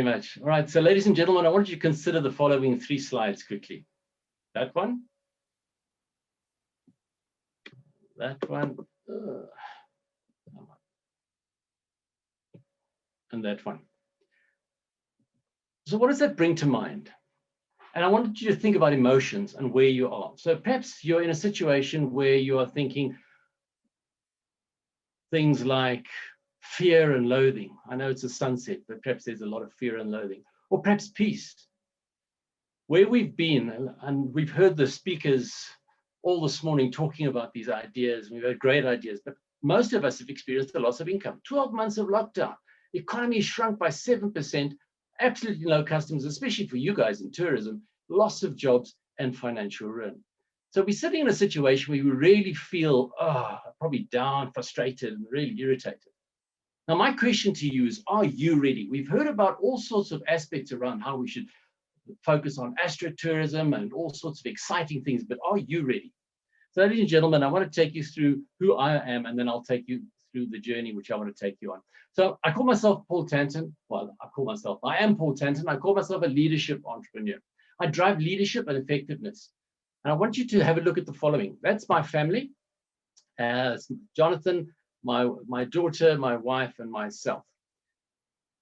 very much. All right, so ladies and gentlemen, I want you to consider the following 3 slides quickly. That one. That one. And that one. So what does that bring to mind? And I wanted you to think about emotions and where you are. So perhaps you're in a situation where you are thinking things like fear and loathing. I know it's a sunset, but perhaps there's a lot of fear and loathing. Or perhaps peace. Where we've been, and we've heard the speakers all this morning talking about these ideas, we've had great ideas, but most of us have experienced the loss of income. 12 months of lockdown. The economy shrunk by 7%, absolutely no customers, especially for you guys in tourism, loss of jobs and financial ruin. So we're sitting in a situation where we really feel probably down, frustrated, and really irritated. Now, my question to you is, are you ready? We've heard about all sorts of aspects around how we should focus on astrotourism and all sorts of exciting things, but are you ready? So, ladies and gentlemen, I want to take you through who I am, and then I'll take you through the journey which I want to take you on. So I call myself Paul Tanton. Well, I am Paul Tanton. I call myself a leadership entrepreneur. I drive leadership and effectiveness. And I want you to have a look at the following. That's my family. Jonathan, my daughter, my wife, and myself.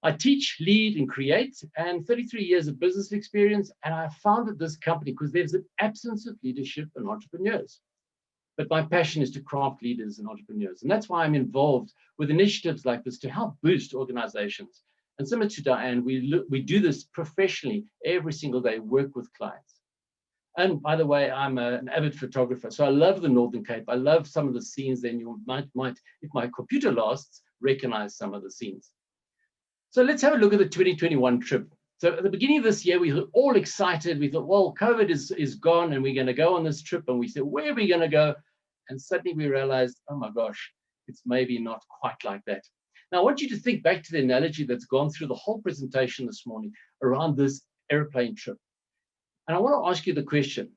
I teach, lead, and create, and 33 years of business experience. And I founded this company because there's an absence of leadership and entrepreneurs. But my passion is to craft leaders and entrepreneurs. And that's why I'm involved with initiatives like this to help boost organizations. And similar to Diane, we do this professionally every single day, work with clients. And by the way, I'm an avid photographer. So I love the Northern Cape. I love some of the scenes. Then you might, if my computer lasts, recognize some of the scenes. So let's have a look at the 2021 trip. So at the beginning of this year, we were all excited. We thought, well, COVID is gone and we're going to go on this trip. And we said, where are we going to go? And suddenly we realized, oh my gosh, it's maybe not quite like that. Now, I want you to think back to the analogy that's gone through the whole presentation this morning around this airplane trip. And I want to ask you the question,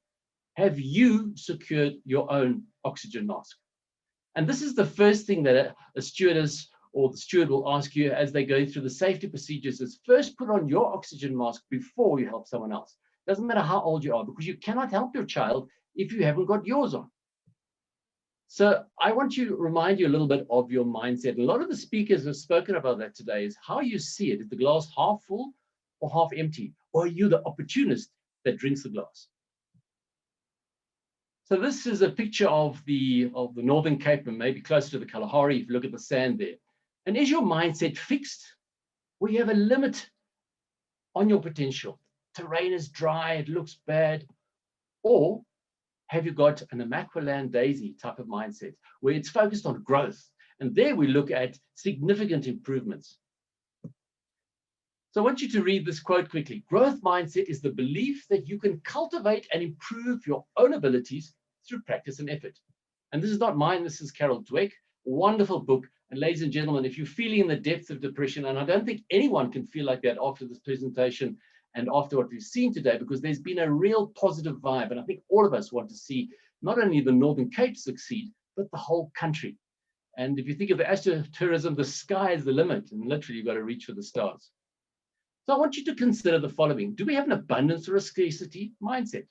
have you secured your own oxygen mask? And this is the first thing that a stewardess or the steward will ask you as they go through the safety procedures is first put on your oxygen mask before you help someone else. Doesn't matter how old you are, because you cannot help your child if you haven't got yours on. So I want to remind you a little bit of your mindset. A lot of the speakers have spoken about that today is how you see it. Is the glass half full or half empty? Or are you the opportunist that drinks the glass? So this is a picture of the Northern Cape and maybe closer to the Kalahari if you look at the sand there. And is your mindset fixed? Or you have a limit on your potential? Terrain is dry, it looks bad. Or have you got an Namaqualand daisy type of mindset where it's focused on growth? And there we look at significant improvements. So I want you to read this quote quickly. Growth mindset is the belief that you can cultivate and improve your own abilities through practice and effort. And this is not mine, this is Carol Dweck, wonderful book. And ladies and gentlemen, if you're feeling in the depths of depression, and I don't think anyone can feel like that after this presentation and after what we've seen today, because there's been a real positive vibe. And I think all of us want to see not only the Northern Cape succeed, but the whole country. And if you think of the astrotourism, the sky is the limit, and literally you've got to reach for the stars. So I want you to consider the following. Do we have an abundance or a scarcity mindset?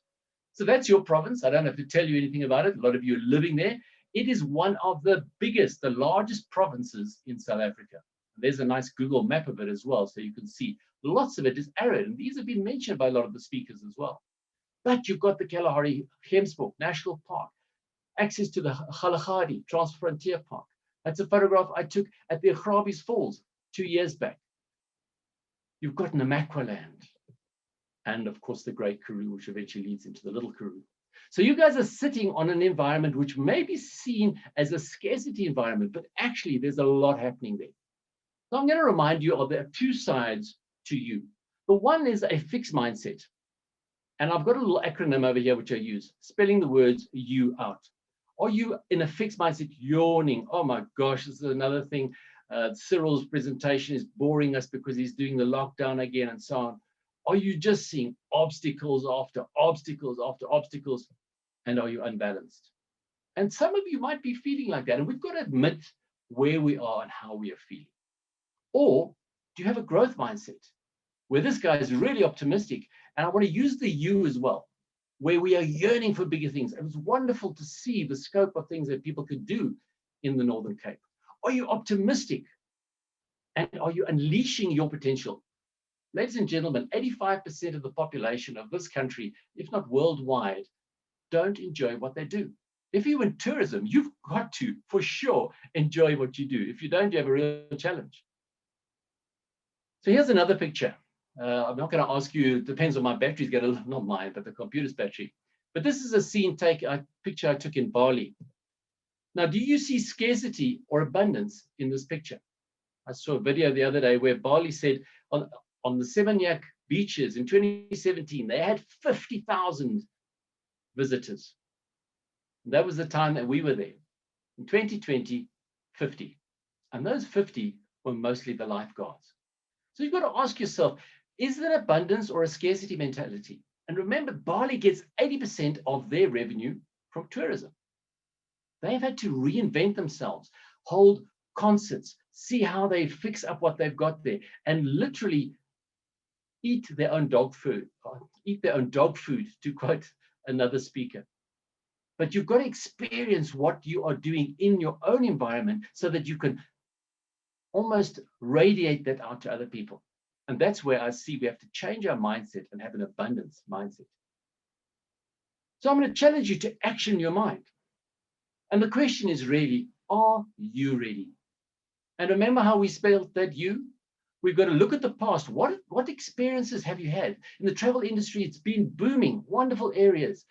So that's your province. I don't have to tell you anything about it. A lot of you are living there. It is one of the biggest, the largest provinces in South Africa. There's a nice Google map of it as well, so you can see lots of it is arid. And these have been mentioned by a lot of the speakers as well. But you've got the Kalahari Gemsbok National Park, access to the Kalahari Transfrontier Park. That's a photograph I took at the Agrabis Falls 2 years back. You've got Namaqualand, and of course the Great Karoo, which eventually leads into the Little Karoo. So you guys are sitting on an environment which may be seen as a scarcity environment, but actually there's a lot happening there. So I'm going to remind you of there are 2 sides to you. The one is a fixed mindset. And I've got a little acronym over here which I use, spelling the words you out. Are you in a fixed mindset yawning? Oh my gosh, this is another thing. Cyril's presentation is boring us because he's doing the lockdown again and so on. Are you just seeing obstacles after obstacles after obstacles? And are you unbalanced? And some of you might be feeling like that. And we've got to admit where we are and how we are feeling. Or do you have a growth mindset where this guy is really optimistic. And I want to use the U as well, where we are yearning for bigger things. It was wonderful to see the scope of things that people could do in the Northern Cape. Are you optimistic? And are you unleashing your potential? Ladies and gentlemen, 85% of the population of this country, if not worldwide, don't enjoy what they do. If you're in tourism, you've got to, for sure, enjoy what you do. If you don't, you have a real challenge. So here's another picture. I'm not going to ask you, it depends on my battery's going to, not mine, but the computer's battery. But this is a scene picture I took in Bali. Now, do you see scarcity or abundance in this picture? I saw a video the other day where Bali said on the Seminyak beaches in 2017, they had 50,000 visitors. And that was the time that we were there. In 2020, 50. And those 50 were mostly the lifeguards. So you've got to ask yourself, is there abundance or a scarcity mentality? And remember, Bali gets 80% of their revenue from tourism. They've had to reinvent themselves, hold concerts, see how they fix up what they've got there, and literally eat their own dog food, to quote another speaker. But you've got to experience what you are doing in your own environment so that you can almost radiate that out to other people. And that's where I see we have to change our mindset and have an abundance mindset. So I'm going to challenge you to action your mind. And the question is really, are you ready? And remember how we spelled that you? We've got to look at the past. What experiences have you had? In the travel industry, it's been booming, wonderful areas.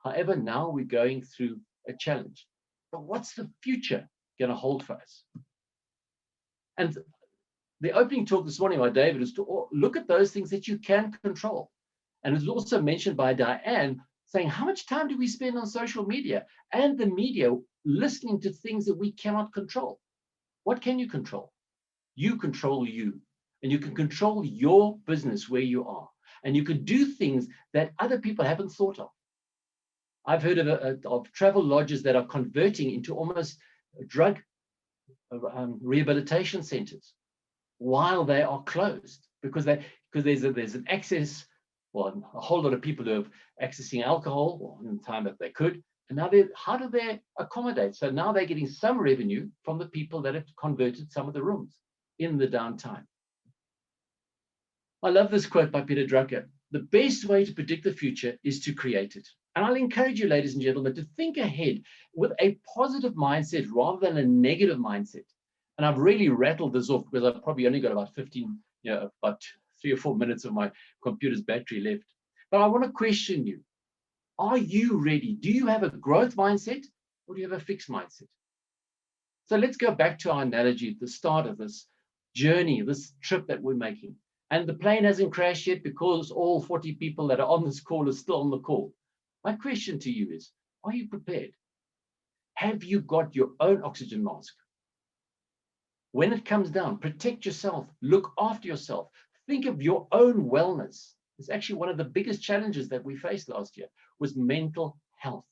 However, now we're going through a challenge. But what's the future going to hold for us? And the opening talk this morning by David is to look at those things that you can control. And it was also mentioned by Diane, saying, how much time do we spend on social media and the media listening to things that we cannot control? What can you control? You control you. And you can control your business where you are. And you can do things that other people haven't thought of. I've heard of travel lodges that are converting into almost drug rehabilitation centers while they are closed, because there's an access, well, a whole lot of people who are accessing alcohol in the time that they could. And now how do they accommodate? So now they're getting some revenue from the people that have converted some of the rooms in the downtime. I love this quote by Peter Drucker. The best way to predict the future is to create it. And I'll encourage you, ladies and gentlemen, to think ahead with a positive mindset rather than a negative mindset. And I've really rattled this off because I've probably only got about about 3 or 4 minutes of my computer's battery left. But I want to question you. Are you ready? Do you have a growth mindset or do you have a fixed mindset? So let's go back to our analogy at the start of this journey, this trip that we're making. And the plane hasn't crashed yet because all 40 people that are on this call are still on the call. My question to you is, are you prepared? Have you got your own oxygen mask? When it comes down, protect yourself, look after yourself, think of your own wellness. It's actually one of the biggest challenges that we faced last year was mental health.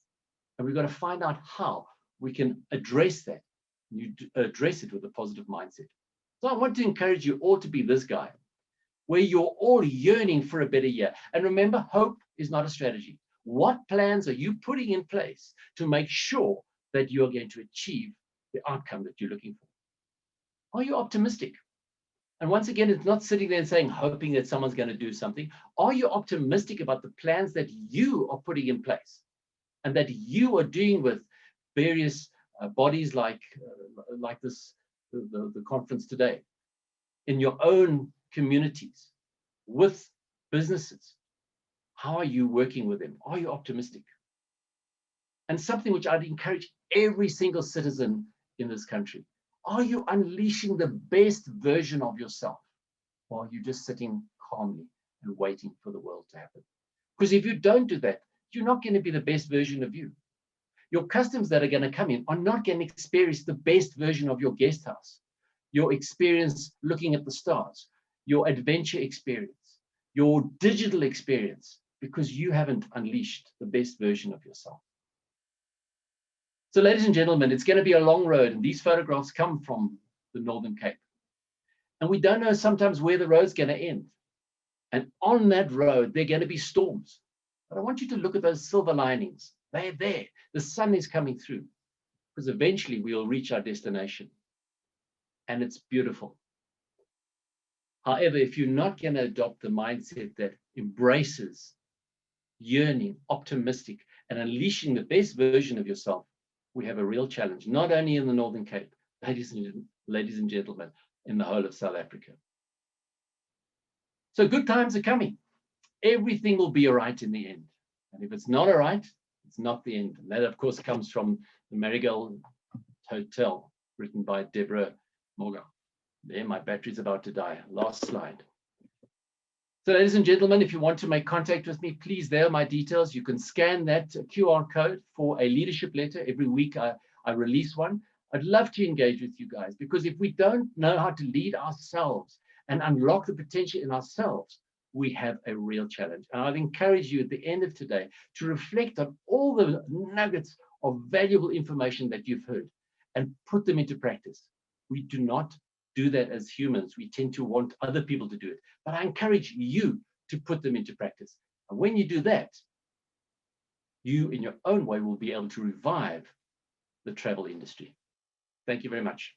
And we've got to find out how we can address that. You address it with a positive mindset. So I want to encourage you all to be this guy, where you're all yearning for a better year. And remember, hope is not a strategy. What plans are you putting in place to make sure that you are going to achieve the outcome that you're looking for? Are you optimistic? And once again, it's not sitting there and saying, hoping that someone's going to do something. Are you optimistic about the plans that you are putting in place and that you are doing with various bodies like this, the conference today, in your own communities, with businesses? How are you working with them? Are you optimistic? And something which I'd encourage every single citizen in this country. Are you unleashing the best version of yourself? Or are you just sitting calmly and waiting for the world to happen? Because if you don't do that, you're not going to be the best version of you. Your customers that are going to come in are not going to experience the best version of your guest house, your experience looking at the stars, your adventure experience, your digital experience, because you haven't unleashed the best version of yourself. So, ladies and gentlemen, it's going to be a long road, and these photographs come from the Northern Cape. And we don't know sometimes where the road's going to end. And on that road, there are going to be storms. But I want you to look at those silver linings. They're there. The sun is coming through, because eventually we'll reach our destination. And it's beautiful. However, if you're not going to adopt the mindset that embraces yearning, optimistic, and unleashing the best version of yourself, we have a real challenge, not only in the Northern Cape, ladies and gentlemen, in the whole of South Africa. So good times are coming. Everything will be all right in the end. And if it's not all right, it's not the end. And that, of course, comes from the Marigold Hotel, written by Deborah Morgan. There, my battery's about to die. Last slide. So, ladies and gentlemen, if you want to make contact with me, please, there are my details. You can scan that QR code for a leadership letter. Every week I release one. I'd love to engage with you guys, because if we don't know how to lead ourselves and unlock the potential in ourselves, we have a real challenge. And I'd encourage you at the end of today to reflect on all the nuggets of valuable information that you've heard and put them into practice. We do not do that as humans. We tend to want other people to do it. But I encourage you to put them into practice. And when you do that, you in your own way will be able to revive the travel industry. Thank you very much.